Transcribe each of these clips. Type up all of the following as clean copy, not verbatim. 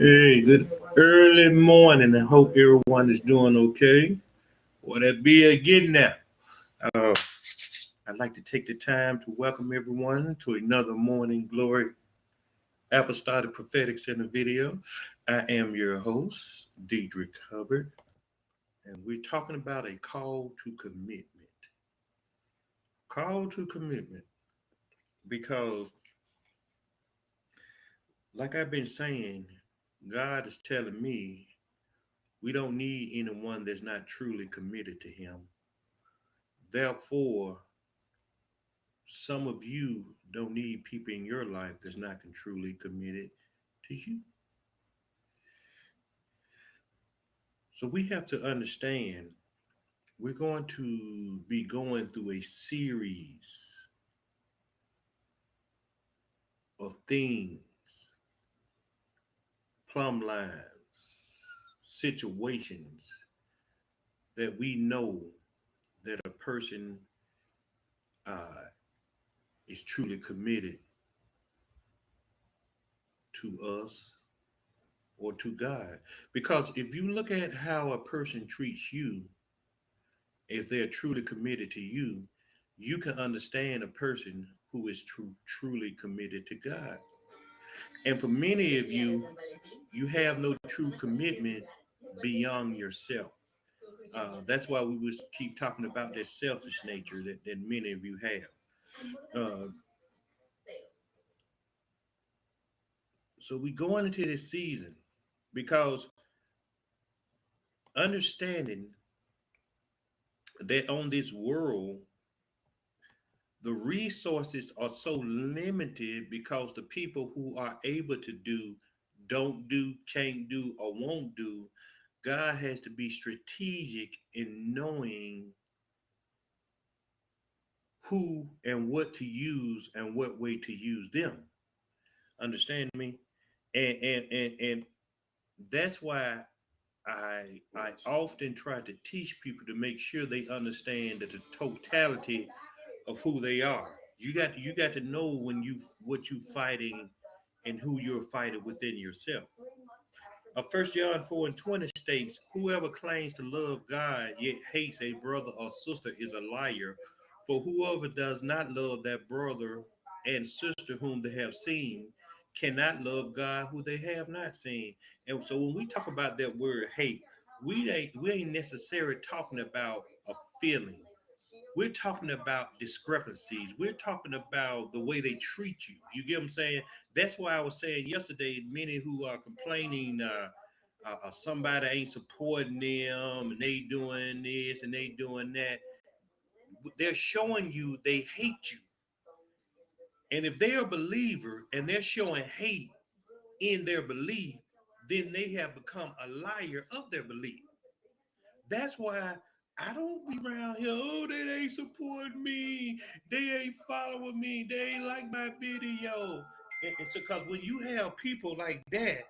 Hey, good early morning. I hope everyone is doing okay. Or that be getting there. Uh, I'd like to take the time to welcome everyone to another Morning Glory Apostolic Prophetic Center video. I am your host, Diedrich Hubbard, and we're talking about a call to commitment. Call to commitment. Because, like I've been saying, God is telling me we don't need anyone that's not truly committed to Him. Therefore, some of you don't need people in your life that's not truly committed to you. So we have to understand we're going to be going through a series of things, plumb lines, situations that we know that a person uh, is truly committed to us or to God. Because if you look at how a person treats you, if they're truly committed to you, you can understand a person who is truly committed to God. And for many of you, you have no true commitment beyond yourself. That's why we was keep talking about that selfish nature that many of you have. Uh, so we going into this season because understanding that on this world the resources are so limited because the people who are able to do don't do, can't do, or won't do. God has to be strategic in knowing who and what to use and what way to use them. Understand me? And that's why I often try to teach people to make sure they understand that the totality of who they are. You got to know when you what you fighting and who you're fighting within yourself. 1 John 4:20 states, "Whoever claims to love God yet hates a brother or sister is a liar. For whoever does not love that brother and sister whom they have seen cannot love God who they have not seen." And so when we talk about that word hate, we ain't necessarily talking about a feeling. We're talking about discrepancies. We're talking about the way they treat you. You get what I'm saying? That's why I was saying yesterday, many who are complaining somebody ain't supporting them and they doing this and they doing that. They're showing you they hate you. And if they're a believer and they're showing hate in their belief, then they have become a liar of their belief. That's why I don't be around here. Oh, they ain't supporting me. They ain't following me. They ain't like my video. And so, because when you have people like that,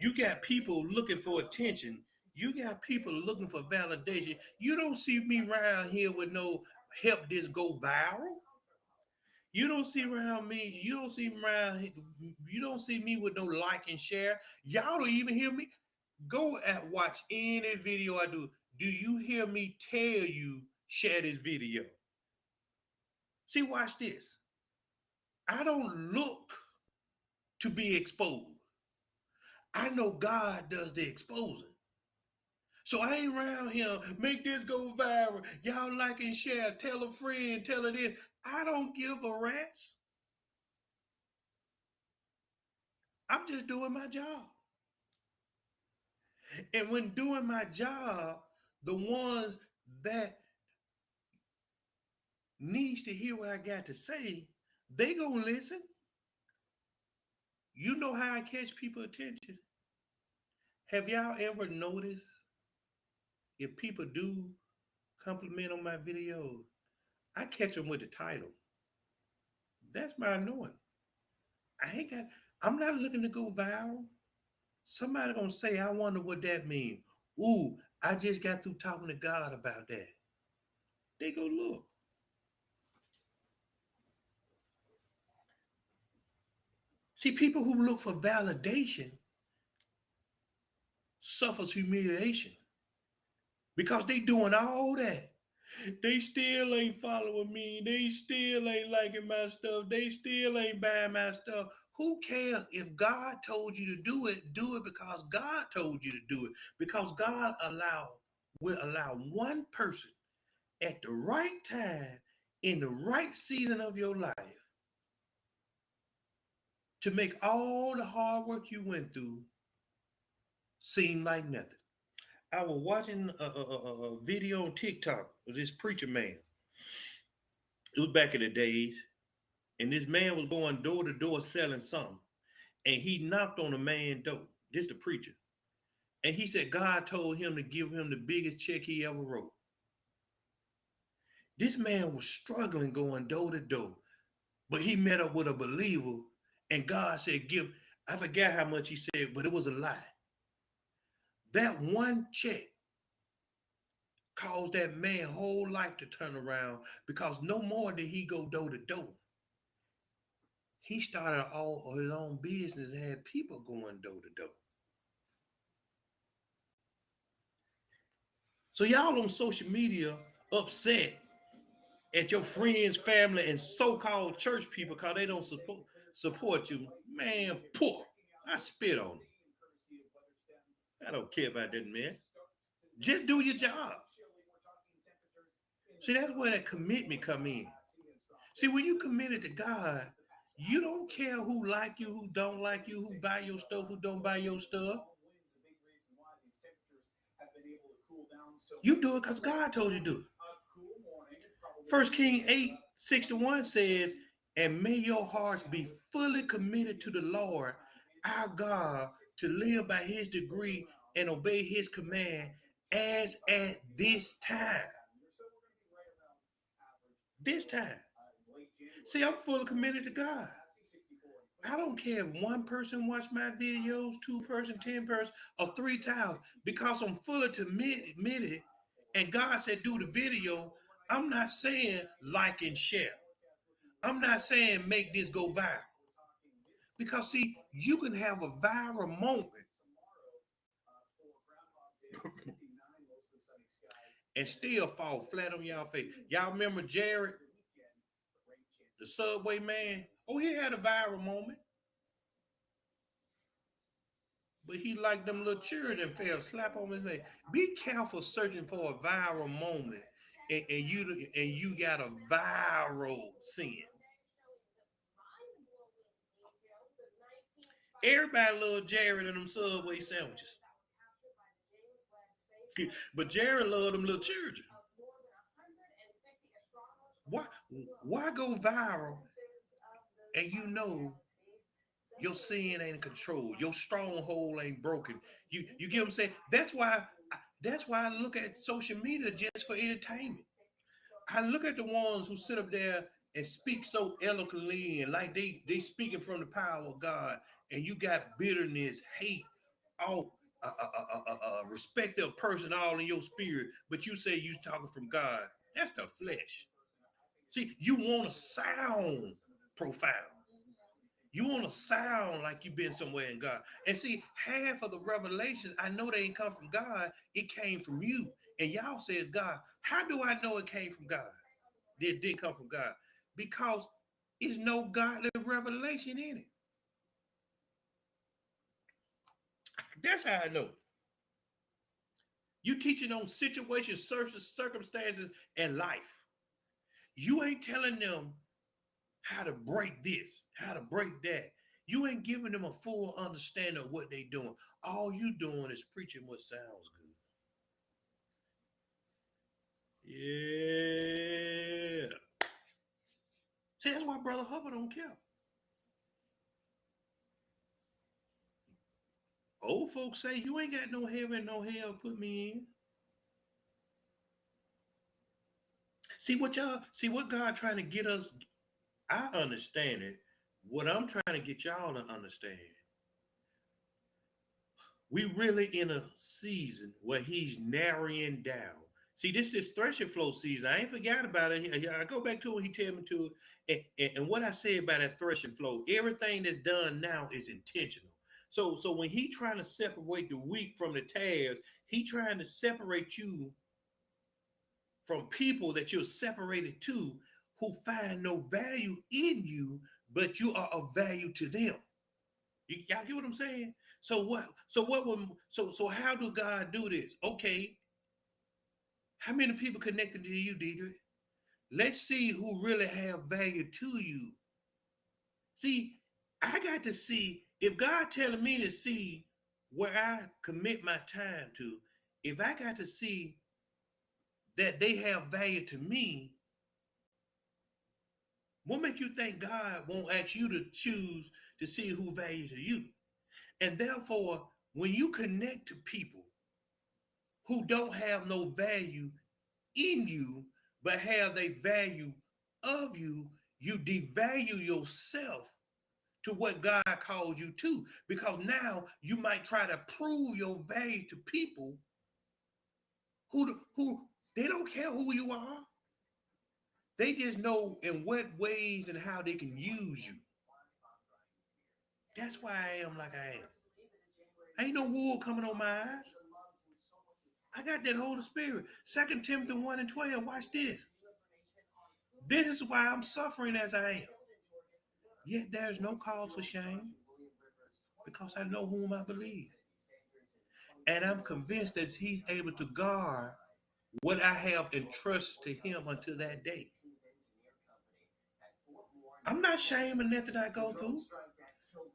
you got people looking for attention. You got people looking for validation. You don't see me around here with no help this go viral. You don't see around me. You don't see me around. You don't see me with no like and share. Y'all don't even hear me. Go and watch any video I do. Do you hear me tell you share this video? See, watch this. I don't look to be exposed. I know God does the exposing. So I ain't around here, make this go viral. Y'all like and share, tell a friend, tell her this. I don't give a rat's. I'm just doing my job. And when doing my job, the ones that needs to hear what I got to say, they gonna listen. You know how I catch people attention? Have y'all ever noticed if people do compliment on my videos, I catch them with the title. That's my knowing. I ain't got, I'm not looking to go viral. Somebody gonna say, I wonder what that means. Ooh, I just got through talking to God about that. They go look. See, people who look for validation suffers humiliation because they doing all that. They still ain't following me. They still ain't liking my stuff. They still ain't buying my stuff. Who cares if God told you to do it? Do it because God told you to do it. Because God will allow one person at the right time in the right season of your life to make all the hard work you went through seem like nothing. I was watching a video on TikTok of this preacher man. It was back in the days, and this man was going door to door selling something, and he knocked on a man's door. This the preacher, and he said God told him to give him the biggest check he ever wrote. This man was struggling going door to door, but he met up with a believer, and God said, "Give." I forgot how much he said, but it was a lie. That one check caused that man whole life to turn around because no more did he go door to door. He started all his own business and had people going door to door. So y'all on social media upset at your friends, family, and so-called church people because they don't support you. Man, poor. I spit on them. I don't care about that, man. Just do your job. See, that's where that commitment come in. See, when you committed to God, you don't care who like you, who don't like you, who buy your stuff, who don't buy your stuff. You do it because God told you to do it. First King 8:61 says, and may your hearts be fully committed to the Lord, our God, to live by his degree and obey his command as at this time. This time. See, I'm fully committed to God. I don't care if one person watch my videos, 2 person, 10 person, or 3 times, because I'm fully committed. And God said, do the video. I'm not saying like and share. I'm not saying make this go viral. Because see, you can have a viral moment and still fall flat on y'all face. Y'all remember Jared, the Subway man? Oh, he had a viral moment. But he like them little children fell slap on his leg. Be careful searching for a viral moment, and you got a viral sin. Everybody love Jared and them Subway sandwiches, but Jared love them little children. Why? Why go viral? And you know your sin ain't in control. Your stronghold ain't broken. You get what I'm saying? That's why I look at social media just for entertainment. I look at the ones who sit up there and speak so eloquently and like they speaking from the power of God, and you got bitterness, hate, all respect of person all in your spirit, but you say you talking from God. That's the flesh. See, you want to sound profound. You want to sound like you've been somewhere in God. And see, half of the revelations, I know they ain't come from God. It came from you. And y'all says God. How do I know it came from God? It did come from God. Because there's no godly revelation in it. That's how I know. You teaching on situations, circumstances, and life. You ain't telling them how to break this, how to break that. You ain't giving them a full understanding of what they doing. All you doing is preaching what sounds good. Yeah. See, that's why Brother Hubbard don't care. Old folks say you ain't got no heaven, no hell, put me in. See what God trying to get us. I understand it. What I'm trying to get y'all to understand, we really in a season where he's narrowing down. See, this is threshing flow season. I ain't forgot about it. I go back to what he tell me to. And what I say about that threshing flow, everything that's done now is intentional. So when he trying to separate the wheat from the tares, he trying to separate you from people that you're separated to who find no value in you, but you are of value to them. Y'all get what I'm saying? So what? So what would? So how do God do this? Okay, how many people connected to you, Deidre? Let's see who really have value to you. See, I got to see if God telling me to see where I commit my time to. If I got to see that they have value to me, what make you think God won't ask you to choose to see who value to you? And therefore, when you connect to people who don't have no value in you, but have a value of you, you devalue yourself to what God called you to. Because now you might try to prove your value to people who they don't care who you are. They just know in what ways and how they can use you. That's why I am like I am. Ain't no wool coming on my eyes. I got that Holy Spirit. 2 Timothy 1 and 12. Watch this. This is why I'm suffering as I am. Yet there is no cause for shame, because I know whom I believe. And I'm convinced that he's able to guard what I have entrusted to him until that day. I'm not ashamed of nothing I go through.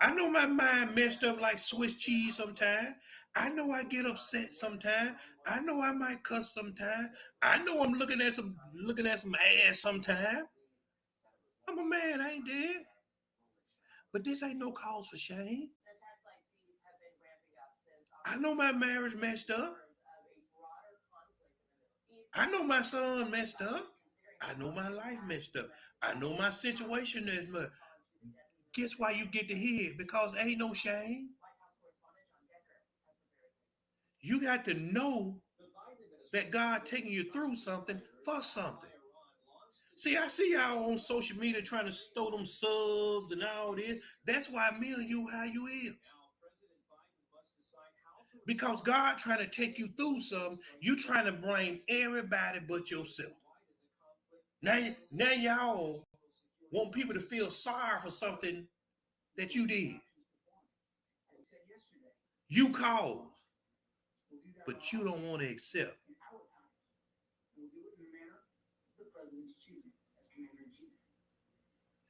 I know my mind messed up like Swiss cheese sometimes. I know I get upset sometimes. I know I might cuss sometimes. I know I'm looking at some ass sometimes. I'm a man, I ain't dead. But this ain't no cause for shame. I know my marriage messed up. I know my son messed up. I know my life messed up. I know my situation is much. Guess why you get to hear it? Because ain't no shame. You got to know that God taking you through something for something. See, I see y'all on social media trying to stow them subs and all this. That's why me and you how you is. Because God trying to take you through something, you trying to blame everybody but yourself. Now y'all want people to feel sorry for something that you did. You caused, but you don't want to accept.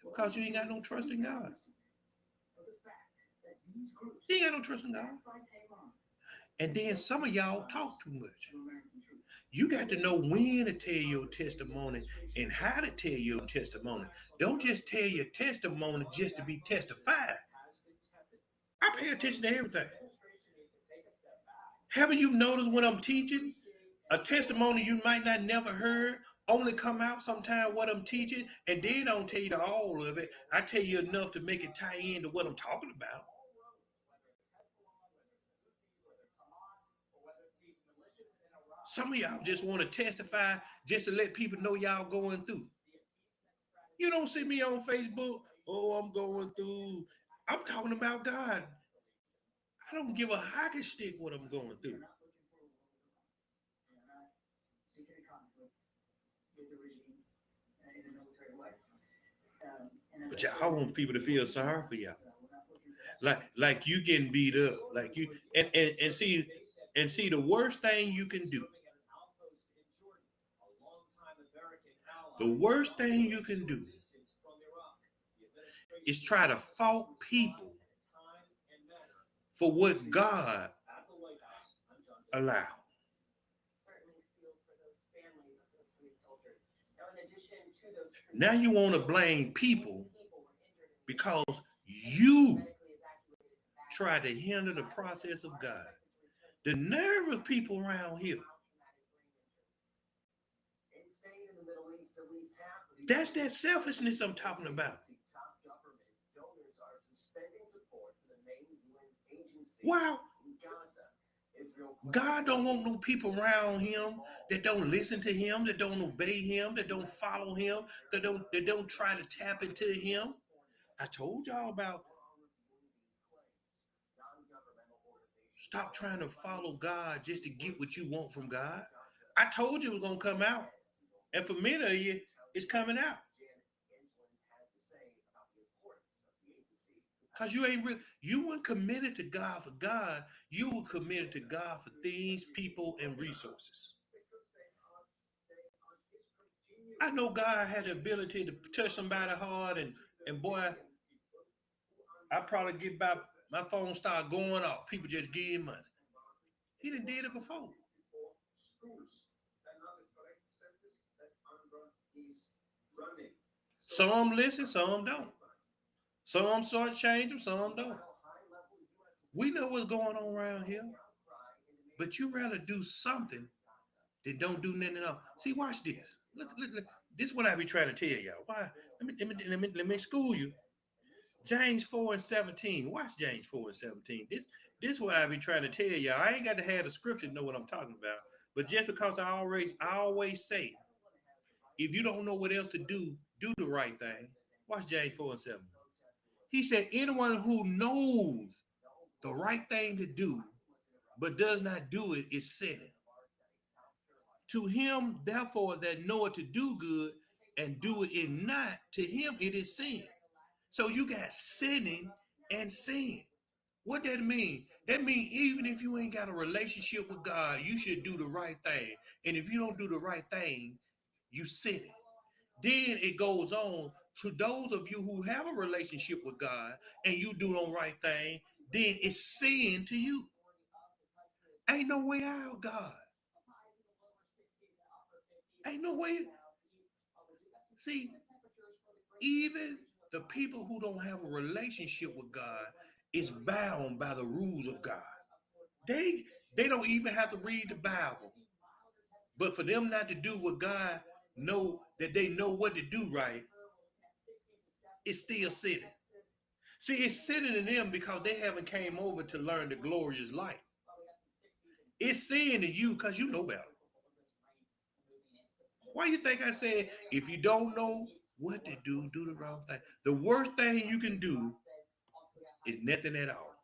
Because you ain't got no trust in God. You ain't got no trust in God. And then some of y'all talk too much. You got to know when to tell your testimony and how to tell your testimony. Don't just tell your testimony just to be testified. I pay attention to everything. Haven't you noticed when I'm teaching, a testimony you might not never heard only come out sometime what I'm teaching, and then I don't tell you the all of it. I tell you enough to make it tie into what I'm talking about. Some of y'all just want to testify just to let people know y'all going through. You don't see me on Facebook. Oh, I'm going through. I'm talking about God. I don't give a hockey stick what I'm going through. But y'all want people to feel sorry for y'all. Like you getting beat up. Like you and see the worst thing you can do. The worst thing you can do is try to fault people for what God allowed. Now you want to blame people because you try to hinder the process of God. The nerve of people around here. That's that selfishness I'm talking about. Wow. God don't want no people around him that don't listen to him, that don't obey him, that don't follow him, that don't try to tap into him. I told y'all about Stop trying to follow God just to get what you want from God. I told you it was gonna come out, and for many of you, it's coming out. Cause you ain't real. You weren't committed to God for God. You were committed to God for things, people, and resources. I know God had the ability to touch somebody hard, and boy, I probably get by my phone start going off. People just give him money. He didn't did it before. Some listen, some don't. Some sort of change them, some don't. We know what's going on around here, but you rather do something than don't do nothing at all. See, watch this. This is what I be trying to tell y'all. Why? Let me school you. James 4 and 17. Watch James 4 and 17. This is what I be trying to tell y'all. I ain't got to have the scripture to know what I'm talking about. But just because I always say, if you don't know what else to do the right thing. Watch James 4 and 7. He said, anyone who knows the right thing to do, but does not do it is sinning. To him, therefore, that knoweth to do good and do it not, to him it is sin. So you got sinning and sin. What that mean? That mean even if you ain't got a relationship with God, you should do the right thing. And if you don't do the right thing, you sinning. Then it goes on to those of you who have a relationship with God and you do the right thing, then it's sin to you. Ain't no way out, God. Ain't no way. See, even the people who don't have a relationship with God is bound by the rules of God. They they don't even have to read the Bible. But for them not to do what God know that they know what to do right, it's still sinning. See, it's sinning in them because they haven't came over to learn the glorious light. It's sin to you because you know better. Why you think I said if you don't know what to do the wrong thing? The worst thing you can do is nothing at all.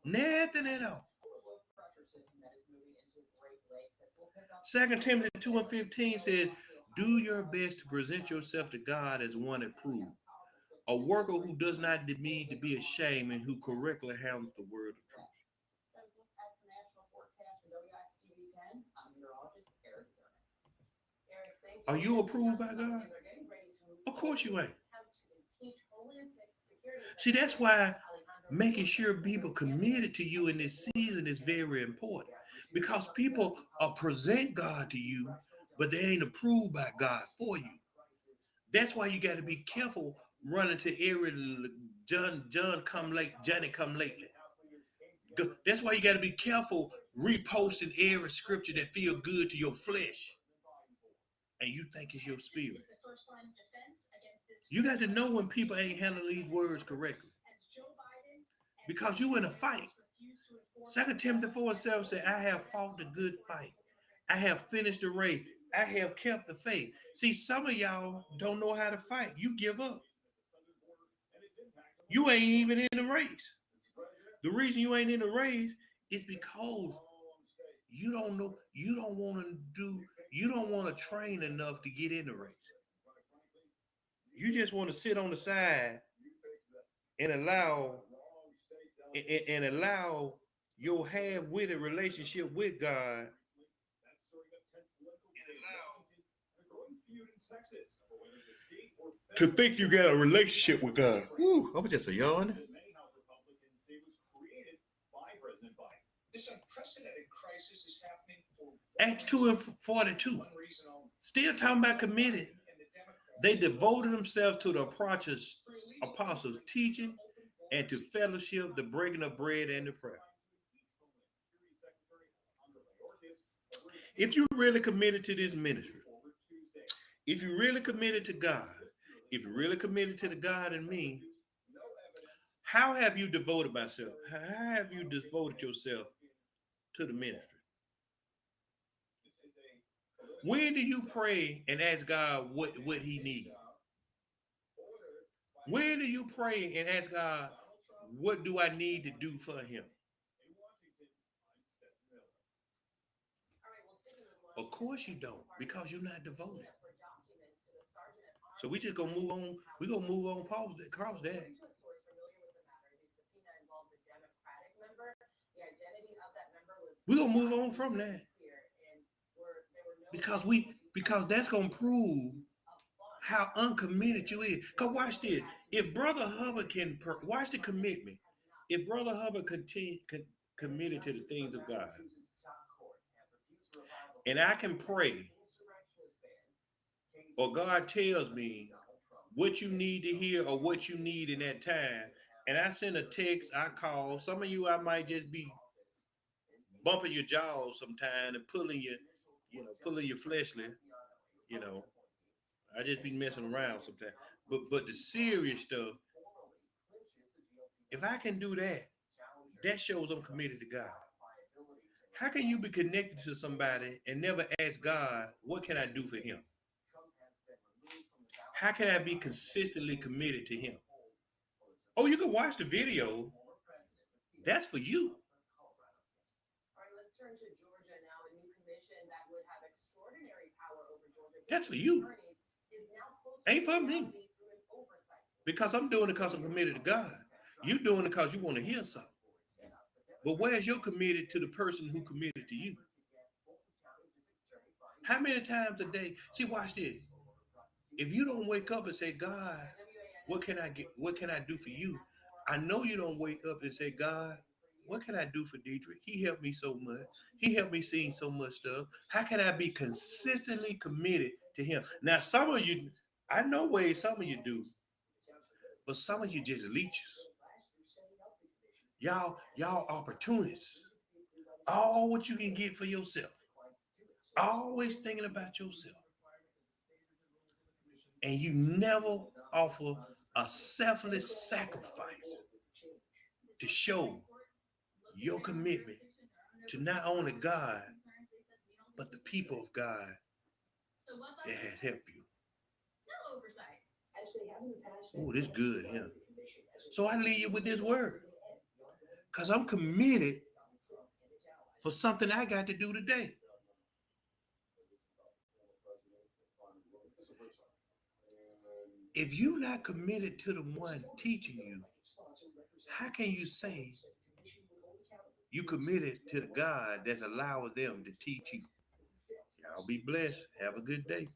Nothing at all. Second Timothy 2 and 15 says, do your best to present yourself to God as one approved, a worker who does not need to be ashamed and who correctly handles the word of truth. Are you approved by God? Of course you ain't. See, that's why making sure people committed to you in this season is very important because people present God to you, but they ain't approved by God for you. That's why you got to be careful running to every John come late, Johnny come lately. That's why you got to be careful reposting every scripture that feel good to your flesh and you think it's your spirit. You got to know when people ain't handling these words correctly because you in a fight. Second Timothy 4 and 7 said, I have fought the good fight. I have finished the race. I have kept the faith. See, some of y'all don't know how to fight. You give up. You ain't even in the race. The reason you ain't in the race is because you don't know, you don't want to train enough to get in the race. You just want to sit on the side and allow your half-witted relationship with God to think you got a relationship with God. Woo, I was just a yawn. Acts 2 and 42. Still talking about committed. They devoted themselves to the apostles' teaching and to fellowship, the breaking of bread, and the prayer. If you really committed to this ministry, if you really committed to God, if you really committed to the God and me, how have you devoted myself? How have you devoted yourself to the ministry? When do you pray and ask God what he needs? When do you pray and ask God, what do I need to do for him? Of course you don't, because you're not devoted. So we just gonna move on. We gonna move on. Pause that. Cross that. We gonna move on from that because that's gonna prove how uncommitted you is. Cause watch this. If Brother Hubbard can watch the commitment, if Brother Hubbard committed to the things of God, and I can pray, or God tells me what you need to hear or what you need in that time, and I send a text, I call. Some of you, I might just be bumping your jaws sometime and pulling your fleshly, you know. I just be messing around sometimes. But the serious stuff, if I can do that, that shows I'm committed to God. How can you be connected to somebody and never ask God, what can I do for him? How can I be consistently committed to him? Oh, you can watch the video. That's for you. That's for you. Ain't for me. Because I'm doing it because I'm committed to God. You doing it because you want to hear something. But where's your committed to the person who committed to you? How many times a day? See, watch this. If you don't wake up and say, God, what can I get? What can I do for you? I know you don't wake up and say, God, what can I do for Dietrich? He helped me so much. He helped me see so much stuff. How can I be consistently committed to him? Now, some of you, I know ways some of you do, but some of you just leeches. Y'all opportunists. All what you can get for yourself. Always thinking about yourself. And you never offer a selfless sacrifice to show your commitment to not only God, but the people of God that has helped you. Oh, this good here. So I leave you with this word. Because I'm committed for something I got to do today. If you're not committed to the one teaching you, how can you say you committed to the God that's allowing them to teach you? Y'all be blessed. Have a good day.